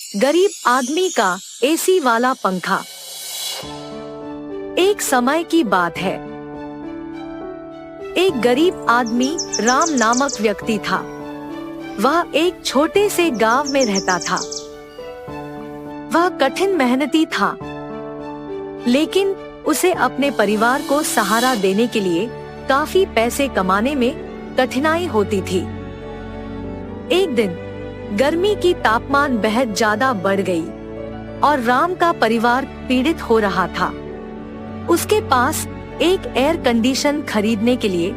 गरीब आदमी का एसी वाला पंखा। एक समय की बात है। एक गरीब आदमी राम नामक व्यक्ति था। वह एक छोटे से गांव में रहता था। वह कठिन मेहनती था, लेकिन उसे अपने परिवार को सहारा देने के लिए काफी पैसे कमाने में कठिनाई होती थी। एक दिन गर्मी की तापमान बहुत ज्यादा बढ़ गई और राम का परिवार पीड़ित हो रहा था। उसके पास एक एयर कंडीशन खरीदने के लिए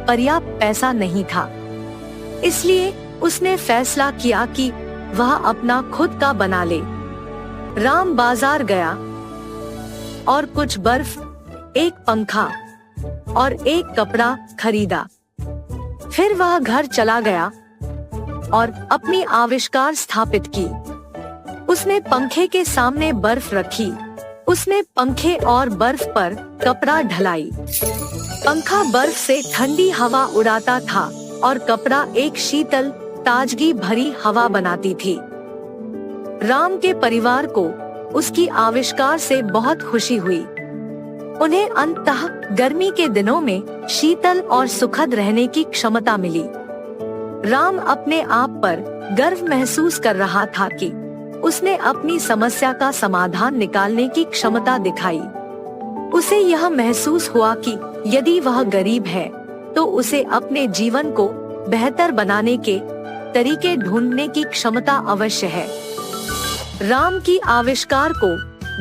पर्याप्त पैसा नहीं था। इसलिए उसने फैसला किया कि वह अपना खुद का बना ले। राम बाजार गया और कुछ बर्फ, एक पंखा और एक कपड़ा खरीदा। फिर वह घर चला गया और अपनी आविष्कार स्थापित की। उसने पंखे के सामने बर्फ रखी। उसने पंखे और बर्फ पर कपड़ा ढलाई। पंखा बर्फ से ठंडी हवा उड़ाता था और कपड़ा एक शीतल, ताजगी भरी हवा बनाती थी। राम के परिवार को उसकी आविष्कार से बहुत खुशी हुई। उन्हें अंततः गर्मी के दिनों में शीतल और सुखद रहने की क्षमता मिली। राम अपने आप पर गर्व महसूस कर रहा था कि उसने अपनी समस्या का समाधान निकालने की क्षमता दिखाई। उसे यह महसूस हुआ कि यदि वह गरीब है तो उसे अपने जीवन को बेहतर बनाने के तरीके ढूंढने की क्षमता अवश्य है। राम की आविष्कार को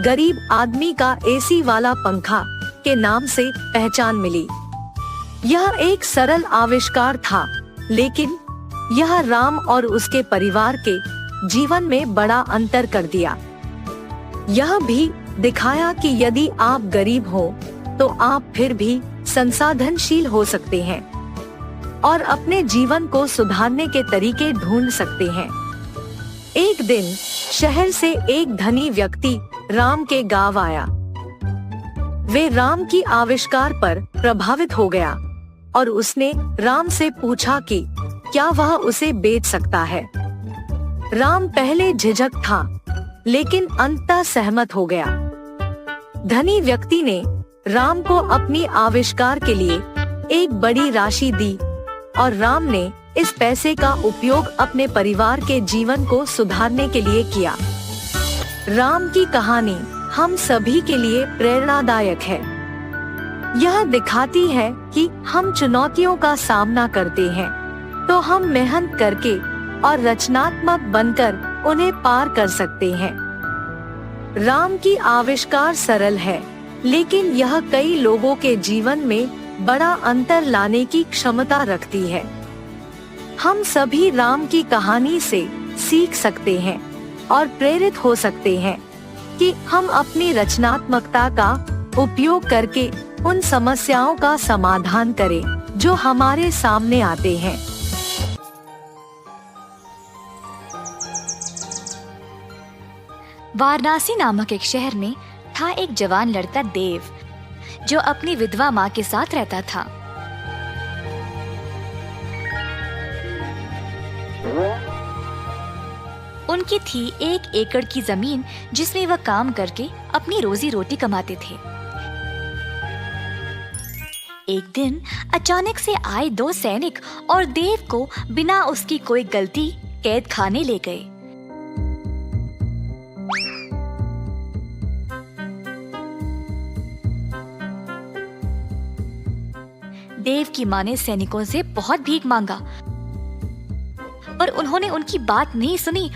गरीब आदमी का एसी वाला पंखा के नाम से पहचान मिली। यह एक सरल आविष्कार था, लेकिन यह राम और उसके परिवार के जीवन में बड़ा अंतर कर दिया। यह भी दिखाया कि यदि आप गरीब हो तो आप फिर भी संसाधनशील हो सकते हैं और अपने जीवन को सुधारने के तरीके ढूंढ सकते हैं। एक दिन शहर से एक धनी व्यक्ति राम के गांव आया। वे राम की आविष्कार पर प्रभावित हो गया और उसने राम से पूछा कि क्या वह उसे बेच सकता है। राम पहले झिझक था, लेकिन अंततः सहमत हो गया। धनी व्यक्ति ने राम को अपनी आविष्कार के लिए एक बड़ी राशि दी और राम ने इस पैसे का उपयोग अपने परिवार के जीवन को सुधारने के लिए किया। राम की कहानी हम सभी के लिए प्रेरणादायक है। यह दिखाती है कि हम चुनौतियों का सामना करते हैं तो हम मेहनत करके और रचनात्मक बनकर उन्हें पार कर सकते हैं। राम की आविष्कार सरल है, लेकिन यह कई लोगों के जीवन में बड़ा अंतर लाने की क्षमता रखती है। हम सभी राम की कहानी से सीख सकते हैं और प्रेरित हो सकते हैं कि हम अपनी रचनात्मकता का उपयोग करके उन समस्याओं का समाधान करें जो हमारे सामने आते हैं। वाराणसी नामक एक शहर में था एक जवान लड़का देव, जो अपनी विधवा माँ के साथ रहता था। उनकी थी 1 एकड़ की जमीन, जिसमें वह काम करके अपनी रोजी रोटी कमाते थे। एक दिन अचानक से आए 2 सैनिक और देव को बिना उसकी कोई गलती कैद खाने ले गए। देव की माँ ने सैनिकों से बहुत भीख मांगा, पर उन्होंने उनकी बात नहीं सुनी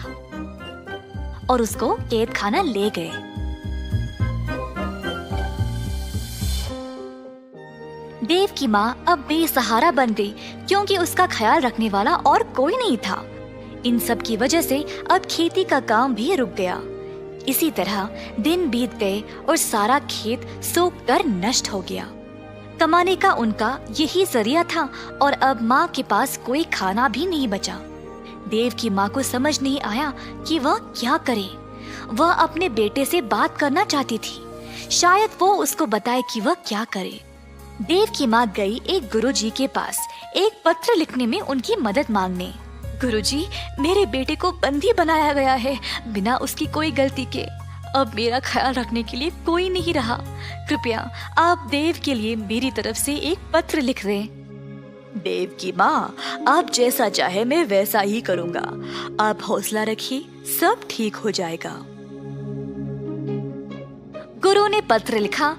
और उसको कैद खाना ले गए। देव की माँ अब बेसहारा बन गई, क्योंकि उसका ख्याल रखने वाला और कोई नहीं था। इन सब की वजह से अब खेती का काम भी रुक गया। इसी तरह दिन बीत गए और सारा खेत सूख कर नष्ट हो गया। कमाने का उनका यही जरिया था और अब माँ के पास कोई खाना भी नहीं बचा। देव की माँ को समझ नहीं आया कि वह क्या करे। वह अपने बेटे से बात करना चाहती थी, शायद वो उसको बताए कि वह क्या करे। देव की माँ गई एक गुरुजी के पास एक पत्र लिखने में उनकी मदद मांगने। गुरुजी, मेरे बेटे को बंदी बनाया गया है बिना उसकी कोई गलती के। अब मेरा ख्याल रखने के लिए कोई नहीं रहा। कृपया आप देव के लिए मेरी तरफ से एक पत्र लिख दें। देव की माँ, आप जैसा चाहे मैं वैसा ही करूँगा। आप हौसला रखिए, सब ठीक हो जाएगा। गुरु ने पत्र लिखा।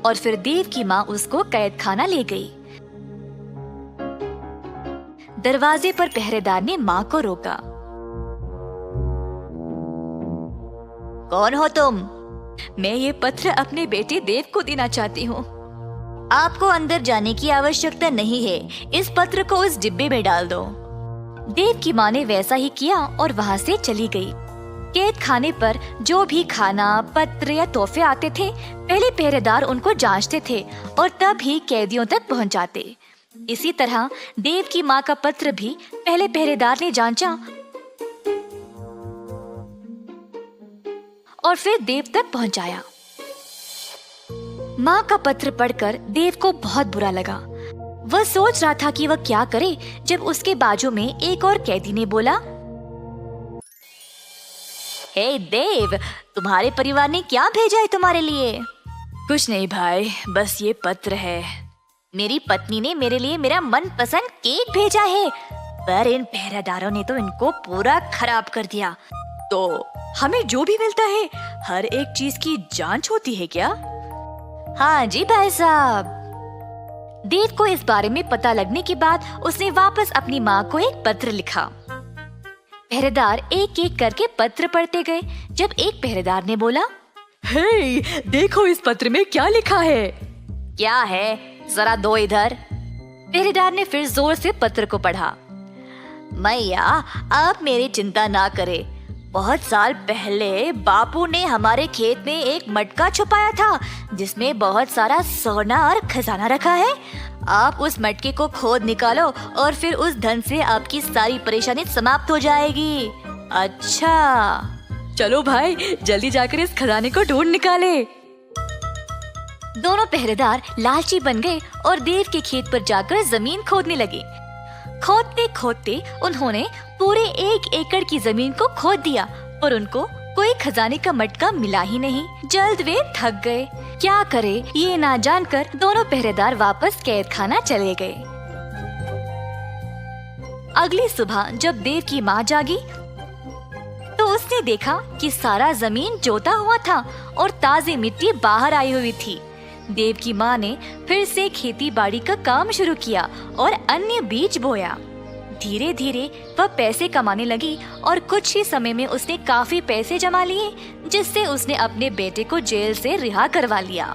और फिर देव की माँ उसको कैद खाना ले गई। दरवाजे पर पहरेदार ने माँ को रोका। कौन हो तुम? मैं ये पत्र अपने बेटे देव को देना चाहती हूँ। आपको अंदर जाने की आवश्यकता नहीं है, इस पत्र को उस डिब्बे में डाल दो। देव की माँ ने वैसा ही किया और वहाँ से चली गई। कैद खाने पर जो भी खाना, पत्र या तोहफे आते थे, पहले पहरेदार उनको जांचते थे और तब ही कैदियों तक पहुंचाते। इसी तरह देव की माँ का पत्र भी पहले पहरेदार ने जांचा और फिर देव तक पहुंचाया। माँ का पत्र पढ़कर देव को बहुत बुरा लगा। वह सोच रहा था कि वह क्या करे जब उसके बाजू में एक और कैदी ने बोला, हे देव, तुम्हारे परिवार ने क्या भेजा है तुम्हारे लिए? कुछ नहीं भाई, बस ये पत्र है। मेरी पत्नी ने मेरे लिए मेरा मनपसंद केक भेजा है, पर इन पहरेदारों ने तो इनको पूरा खराब कर दिया। तो हमें जो भी मिलता है हर एक चीज की जांच होती है क्या? हाँ जी भाई साहब। देव को इस बारे में पता लगने के बाद उसने वापस अपनी माँ को एक पत्र लिखा। पहरेदार एक एक करके पत्र पढ़ते गए जब एक पहरेदार ने बोला, हे, देखो इस पत्र में क्या लिखा है। क्या है, जरा दो इधर। पहरेदार ने फिर जोर से पत्र को पढ़ा। मैया, आप मेरी चिंता ना करें। बहुत साल पहले बापू ने हमारे खेत में एक मटका छुपाया था जिसमें बहुत सारा सोना और खजाना रखा है। आप उस मटके को खोद निकालो और फिर उस धन से आपकी सारी परेशानी समाप्त हो जाएगी। अच्छा, चलो भाई, जल्दी जाकर इस खजाने को ढूंढ निकाले। दोनों पहरेदार लालची बन गए और देव के खेत पर जाकर जमीन खोदने लगे। खोदते खोदते उन्होंने पूरे 1 एकड़ की जमीन को खोद दिया, पर उनको कोई खजाने का मटका मिला ही नहीं। जल्द वे थक गए। क्या करे ये ना जानकर दोनों पहरेदार वापस कैद खाना चले गए। अगली सुबह जब देव की माँ जागी तो उसने देखा कि सारा जमीन जोता हुआ था और ताजी मिट्टी बाहर आई हुई थी। देव की माँ ने फिर से खेती बाड़ी का काम शुरू किया और अन्य बीज बोया। धीरे धीरे वह पैसे कमाने लगी और कुछ ही समय में उसने काफी पैसे जमा लिए, जिससे उसने अपने बेटे को जेल से रिहा करवा लिया।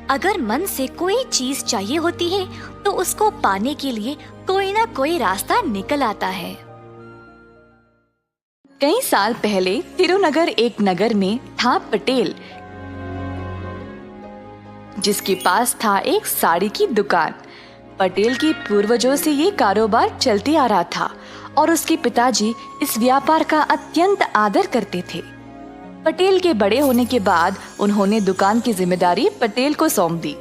अगर मन से कोई चीज चाहिए होती है तो उसको पाने के लिए कोई ना कोई रास्ता निकल आता है। कई साल पहले तिरुनगर एक नगर में था पटेल, जिसके पास था एक साड़ी की दुकान। पटेल के पूर्वजों से ये कारोबार चलते आ रहा था और उसके पिताजी इस व्यापार का अत्यंत आदर करते थे। पटेल के बड़े होने के बाद उन्होंने दुकान की जिम्मेदारी पटेल को सौंप दी।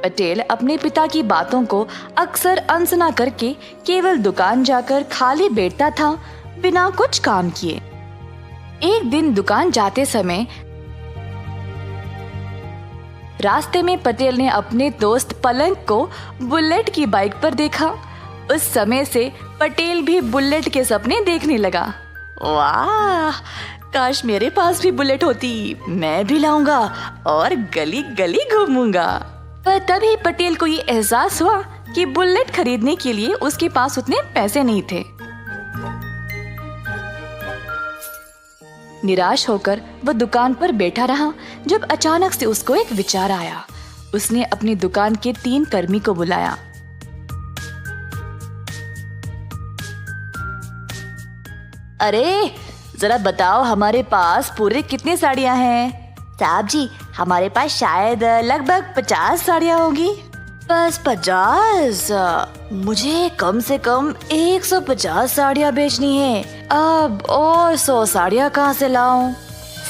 पटेल अपने पिता की बातों को अक्सर अनसुना करके केवल दुकान जाकर खाली बैठता था, बिना कुछ काम किए। एक दिन दुकान जाते समय रास्ते में पटेल ने अपने दोस्त पलंग को बुलेट की बाइक पर देखा। उस समय से पटेल भी बुलेट के सपने देखने लगा। वाह, काश मेरे पास भी बुलेट होती, मैं भी लाऊंगा और गली गली घूमूंगा। पर तभी पटेल को ये एहसास हुआ कि बुलेट खरीदने के लिए उसके पास उतने पैसे नहीं थे। निराश होकर वह दुकान पर बैठा रहा जब अचानक से उसको एक विचार आया। उसने अपनी दुकान के 3 कर्मी को बुलाया। अरे जरा बताओ, हमारे पास पूरे कितने साड़ियाँ हैं? साहब जी, हमारे पास शायद लगभग 50 साड़ियाँ होंगी। बस 50? मुझे कम से कम 150 साड़ियाँ बेचनी है। अब और 100 साड़ियाँ कहाँ से लाऊं?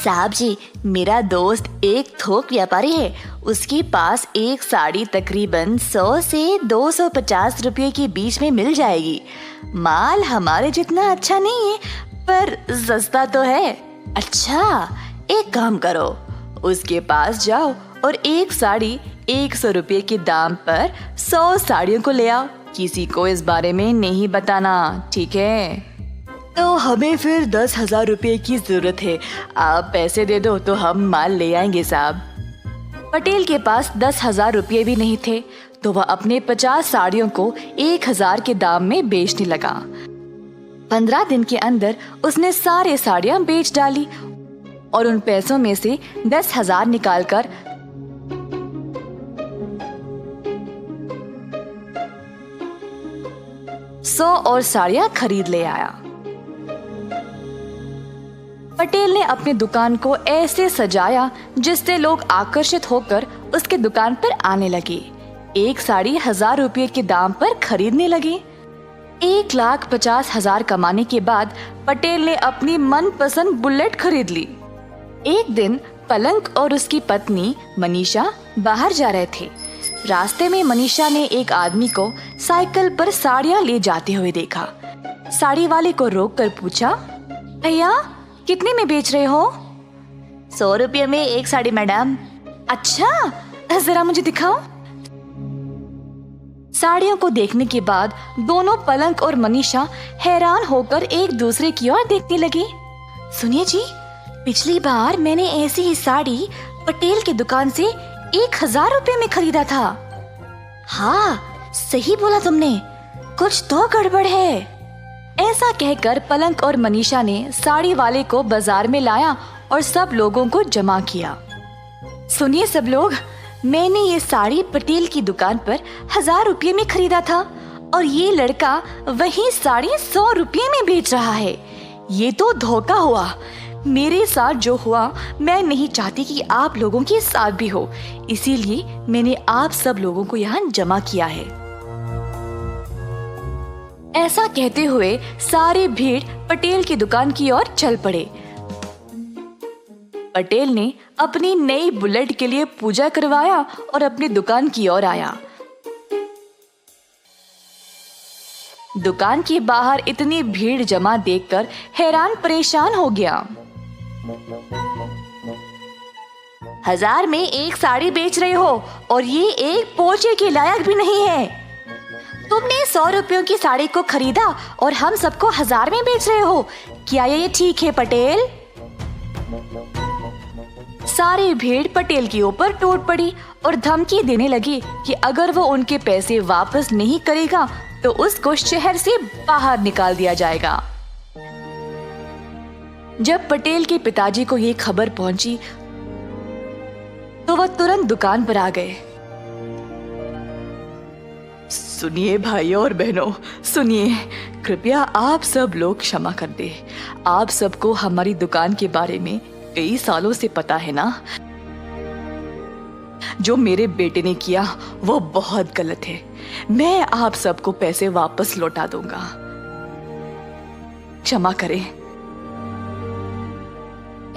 साहब जी, मेरा दोस्त एक थोक व्यापारी है। उसके पास एक साड़ी तकरीबन 100 से 250 रुपये के बीच में मिल जाएगी। माल हमारे जितना अच्छा नहीं है, पर सस्ता तो है। अच्छा, एक काम करो, उसके पास जाओ और एक साड़ी 100 रुपये के दाम पर 100 साड़ियों को ले आओ। किसी को इस बारे में नहीं बताना, ठीक है? तो हमें फिर 10,000 रुपये की जरूरत है। आप पैसे दे दो तो हम माल ले आएंगे साहब। पटेल के पास 10,000 रुपये भी नहीं थे, तो वह अपने 50 साड़ियों को 1,000 के दाम में बेचने लगा। 15 दिन के अंदर उसने सारे साड़ियां बेच डाली और उन पैसों में से 10,000 निकालकर 100 और साड़ियां खरीद ले आया। पटेल ने अपनी दुकान को ऐसे सजाया जिससे लोग आकर्षित होकर उसके दुकान पर आने लगे। एक साड़ी 1,000 रुपये के दाम पर खरीदने लगे। 1,50,000 कमाने के बाद पटेल ने अपनी मनपसंद बुलेट खरीद ली। एक दिन पलंग और उसकी पत्नी मनीषा बाहर जा रहे थे। रास्ते में मनीषा ने एक आदमी को साइकिल पर साड़ियां ले जाते हुए देखा। साड़ी वाले को रोककर पूछा, भैया कितने में बेच रहे हो? 100 रुपये में एक साड़ी मैडम। अच्छा, जरा मुझे दिखाओ। साड़ियों को देखने के बाद दोनों पलंग और मनीषा हैरान होकर एक दूसरे की ओर देखने लगे। सुनिए जी, पिछली बार मैंने ऐसी ही साड़ी पटेल की दुकान से 1,000 रुपये में खरीदा था। हाँ, सही बोला तुमने, कुछ तो गड़बड़ है। ऐसा कहकर पलंग और मनीषा ने साड़ी वाले को बाजार में लाया और सब लोगों को जमा किया। सुनिए सब लोग, मैंने ये साड़ी पटेल की दुकान पर 1,000 रुपये में खरीदा था और ये लड़का वही साड़ी 100 रुपये में बेच रहा है। ये तो धोखा हुआ। मेरे साथ जो हुआ मैं नहीं चाहती कि आप लोगों के साथ भी हो, इसीलिए मैंने आप सब लोगों को यहाँ जमा किया है। ऐसा कहते हुए सारी भीड़ पटेल की दुकान की ओर चल पड़े। पटेल ने अपनी नई बुलेट के लिए पूजा करवाया और अपनी दुकान की ओर आया। दुकान के बाहर इतनी भीड़ जमा देखकर हैरान परेशान हो गया। 1,000 में एक साड़ी बेच रहे हो और ये एक पोछे के लायक भी नहीं है। तुमने 100 रुपयों की साड़ी को खरीदा और हम सबको 1,000 में बेच रहे हो। क्या ये ठीक है पटेल? सारी भीड़ पटेल के ऊपर टूट पड़ी और धमकी देने लगी कि अगर वो उनके पैसे वापस नहीं करेगा तो उसको शहर से बाहर निकाल दिया जाएगा। जब पटेल के पिताजी को ये खबर पहुंची तो वह तुरंत दुकान पर आ गए। सुनिए भाइयों और बहनों, सुनिए, कृपया आप सब लोग क्षमा कर दे। आप सबको हमारी दुकान के बारे में कई सालों से पता है ना। जो मेरे बेटे ने किया वो बहुत गलत है। मैं आप सबको पैसे वापस लौटा दूंगा, क्षमा करें।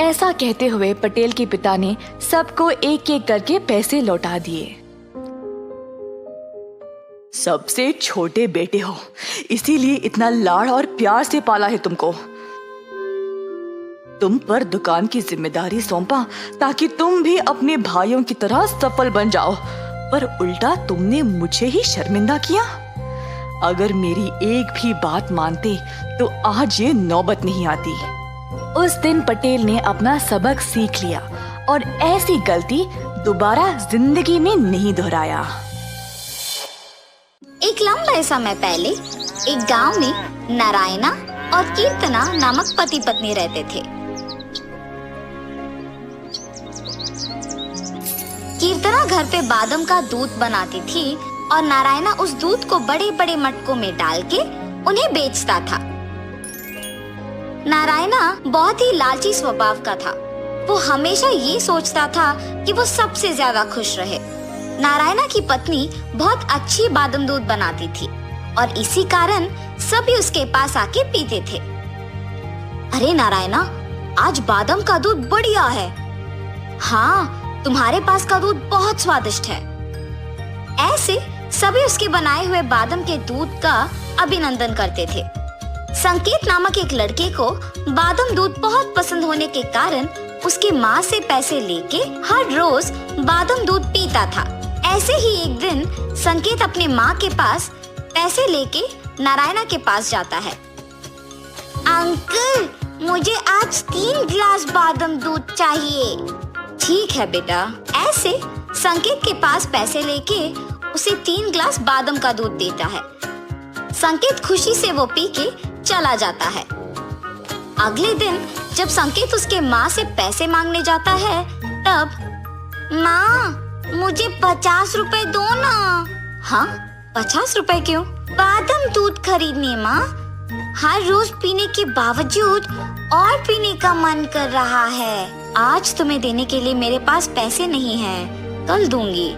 ऐसा कहते हुए पटेल के पिता ने सबको एक एक करके पैसे लौटा दिए। सबसे छोटे बेटे हो, इसीलिए इतना लाड़ और प्यार से पाला है तुमको। तुम पर दुकान की जिम्मेदारी सौंपा ताकि तुम भी अपने भाइयों की तरह सफल बन जाओ, पर उल्टा तुमने मुझे ही शर्मिंदा किया। अगर मेरी एक भी बात मानते तो आज ये नौबत नहीं आती। उस दिन पटेल ने अपना सबक सीख लिया और ऐसी गलती दोबारा जिंदगी में नहीं दोहराया। एक लंबे समय पहले एक गांव में नारायणा और कीर्तना नामक पति पत्नी रहते थे। कीर्तना घर पे बादाम का दूध बनाती थी और नारायणा उस दूध को बड़े बड़े मटकों में डाल के उन्हें बेचता था। नारायणा बहुत ही लालची स्वभाव का था। वो हमेशा ये सोचता था कि वो सबसे ज्यादा खुश रहे। नारायणा की पत्नी बहुत अच्छी बादाम दूध बनाती थी और इसी कारण सभी उसके पास आके पीते थे। अरे नारायणा, आज बादाम का दूध बढ़िया है। हाँ, तुम्हारे पास का दूध बहुत स्वादिष्ट है। ऐसे सभी उसके बनाए हुए बादाम के दूध का अभिनंदन करते थे। संकेत नामक एक लड़के को बादाम दूध बहुत पसंद होने के कारण उसकी माँ से पैसे लेके हर रोज बादाम दूध पीता था। ऐसे ही एक दिन संकेत अपने माँ के पास पैसे लेके नारायणा के पास जाता है। अंकल, मुझे आज 3 गिलास बादाम दूध चाहिए। ठीक है बेटा। ऐसे संकेत के पास पैसे लेके उसे 3 गिलास बादाम का दूध देता है। संकेत खुशी से वो पी के चला जाता है। अगले दिन जब संकेत उसके माँ से पैसे मांगने जाता है, तब माँ, मुझे 50 रुपए दो ना। हाँ, 50 रुपए क्यों? बादाम दूध खरीदने माँ। हर रोज पीने के बावजूद और पीने का मन कर रहा है। आज तुम्हें देने के लिए मेरे पास पैसे नहीं हैं, कल दूंगी।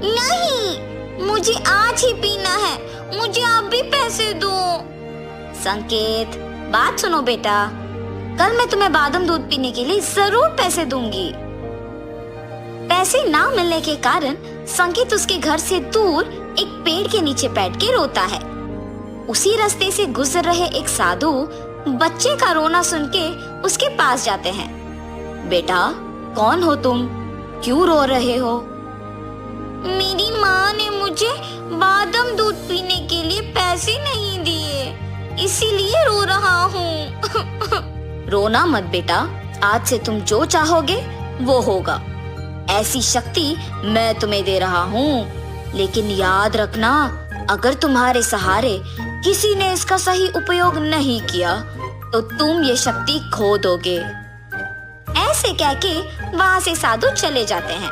नहीं, मुझे आज ही पीना है, मुझे आप भी पैसे दो। संकेत, बात सुनो बेटा, कल मैं तुम्हें बादाम दूध पीने के लिए जरूर पैसे दूंगी। पैसे ना मिलने के कारण संकेत उसके घर से दूर एक पेड़ के नीचे बैठ के रोता है। उसी रास्ते से गुजर रहे एक साधु बच्चे का रोना सुन के उसके पास जाते हैं। बेटा, कौन हो तुम? क्यों रो रहे हो? मेरी माँ ने मुझे बादाम दूध पीने के लिए पैसे नहीं दिए, इसीलिए रो रहा हूँ। रोना मत बेटा, आज से तुम जो चाहोगे वो होगा। ऐसी शक्ति मैं तुम्हें दे रहा हूँ, लेकिन याद रखना, अगर तुम्हारे सहारे किसी ने इसका सही उपयोग नहीं किया तो तुम ये शक्ति खो दोगे। ऐसे कह के वहाँ से साधु चले जाते हैं।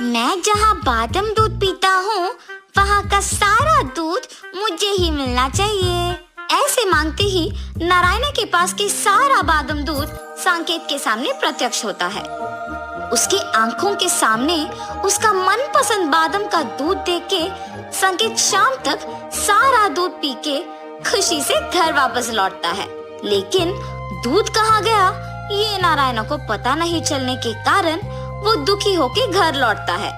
मैं जहाँ बादाम दूध पीता हूँ, वहाँ का सारा दूध मुझे ही मिलना चाहिए। ऐसे मांगते ही नारायणा के पास के सारा बादाम दूध संकेत के सामने प्रत्यक्ष होता है। उसकी आंखों के सामने उसका मनपसंद बादाम का दूध देख के संकेत शाम तक सारा दूध पी के खुशी से घर वापस लौटता है। लेकिन दूध कहाँ गया, ये नारायणा को पता नहीं चलने के कारण वो दुखी होके घर लौटता है।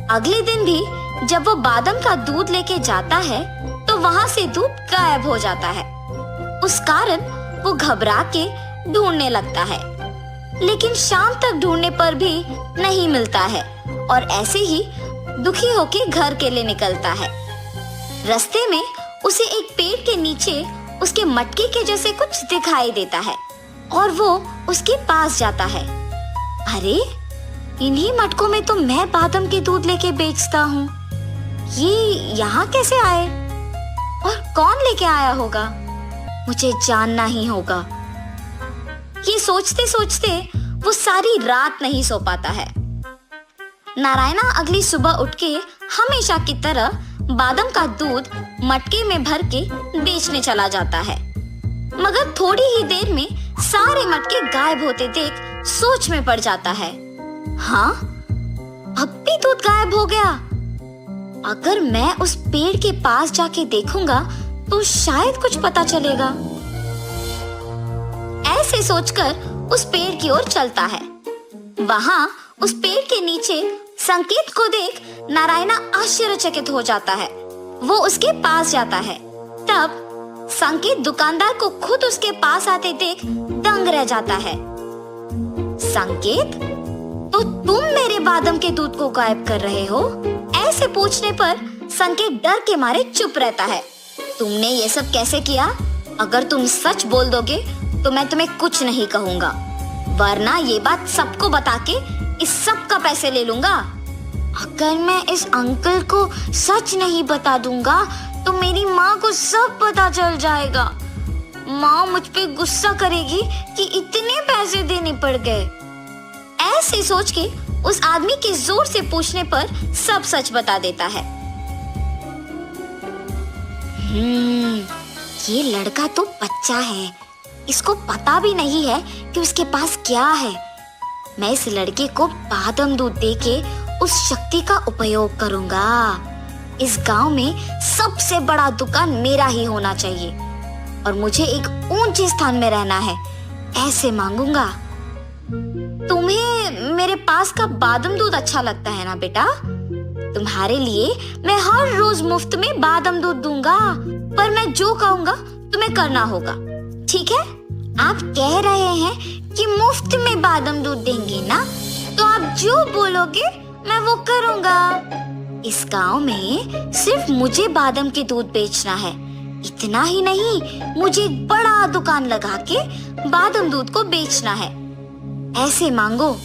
अगले दिन भी जब वो बादाम का दूध लेके जाता है तो वहाँ से दूध गायब हो जाता है। उस कारण वो घबरा के ढूंढने लगता है, लेकिन शाम तक ढूंढने पर भी नहीं मिलता है और ऐसे ही दुखी होके घर के लिए निकलता है। रास्ते में उसे एक पेड़ के नीचे उसके मटके के जैसे कुछ दिखाई देता है और वो उसके पास जाता है। अरे, इन्हीं मटकों में तो मैं बादाम के दूध लेके बेचता हूँ। ये यहाँ कैसे आए और कौन लेके आया होगा? मुझे जानना ही होगा। ये सोचते सोचते वो सारी रात नहीं सो पाता है। नारायणा अगली सुबह उठ के हमेशा की तरह बादाम का दूध मटके में भर के बेचने चला जाता है, मगर थोड़ी ही देर में सारे मटके गायब होते देख सोच में पड़ जाता है। हाँ, अब भी दूध गायब हो गया। अगर मैं उस पेड़ के पास जाके देखूंगा तो शायद कुछ पता चलेगा। ऐसे सोचकर उस पेड़ की ओर चलता है। वहाँ उस पेड़ के नीचे संकेत को देख नारायणा आश्चर्यचकित हो जाता है। वो उसके पास जाता है। तब संकेत दुकानदार को खुद उसके पास आते देख दंग रह जाता है। संकेत, तो तुम मेरे बादाम के दूध को गायब कर रहे हो? ऐसे पूछने पर संकेत डर के मारे चुप रहता है। तुमने ये सब कैसे किया? अगर तुम सच बोल दोगे तो मैं तुम्हें कुछ नहीं कहूँगा, वरना ये बात सबको बता के इस सब का पैसे ले लूंगा। अगर मैं इस अंकल को सच नहीं बता दूंगा तो मेरी माँ को सब पता चल जाएगा। माँ मुझ पे गुस्सा करेगी कि इतने पैसे देने पड़ गए। ऐसे सोच के उस आदमी के जोर से पूछने पर सब सच बता देता है। ये लड़का तो बच्चा है, इसको पता भी नहीं है कि उसके पास क्या है। मैं इस लड़के को बादाम दूध देके उस शक्ति का उपयोग करूंगा। इस गांव में सबसे बड़ा दुकान मेरा ही होना चाहिए और मुझे एक ऊंचे स्थान में रहना है। ऐसे मांगूंगा। तुम्हें मेरे पास का बादाम दूध अच्छा लगता है ना बेटा? तुम्हारे लिए मैं हर रोज मुफ्त में बादाम दूध दूंगा, पर मैं जो कहूंगा तुम्हें करना होगा, ठीक है? आप कह रहे हैं कि मुफ्त में बादाम दूध देंगे ना, तो आप जो बोलोगे मैं वो करूंगा। इस गांव में सिर्फ मुझे बादाम के दूध बेचना है। इतना ही नहीं, मुझे एक बड़ा दुकान लगा के बादाम दूध को बेचना है। ऐसे मांगो।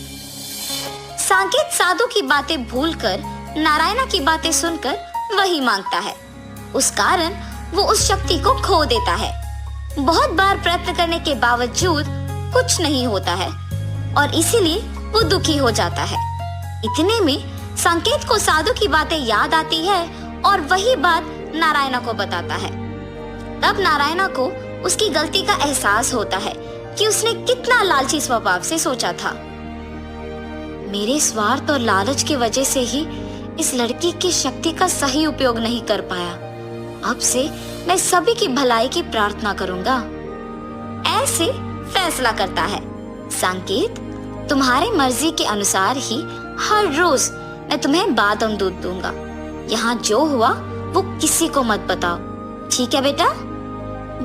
सांकेत साधु की बातें भूलकर नारायणा की बातें सुनकर वही मांगता है। उस कारण वो उस शक्ति को खो देता है। बहुत बार प्रयत्न करने के बावजूद कुछ नहीं होता है और इसीलिए वो दुखी हो जाता है। इतने में संकेत को साधु की बातें याद आती है और वही बात नारायणा को बताता है। तब नारायणा को उसकी गलती का एहसास होता है कि उसने कितना लालची स्वभाव से सोचा था। मेरे स्वार्थ और लालच की वजह से ही इस लड़की की शक्ति का सही उपयोग नहीं कर पाया। अब से मैं सभी की भलाई की प्रार्थना करूंगा। ऐसे फैसला करता है। संकेत, तुम्हारे मर्जी के अनुसार ही हर रोज मैं तुम्हें बादाम दूध दूंगा। यहाँ जो हुआ वो किसी को मत बताओ, ठीक है बेटा?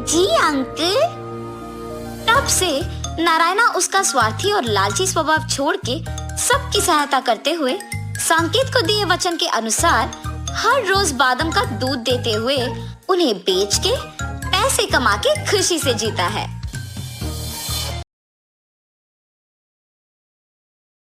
जी अंकल। तब से नारायणा उसका स्वार्थी और लालची स्वभाव छोड़ के सबकी सहायता करते हुए संकेत को दिए वचन के अनुसार हर रोज बादाम का दूध देते हुए उन्हें बेच के पैसे कमा के खुशी से जीता है।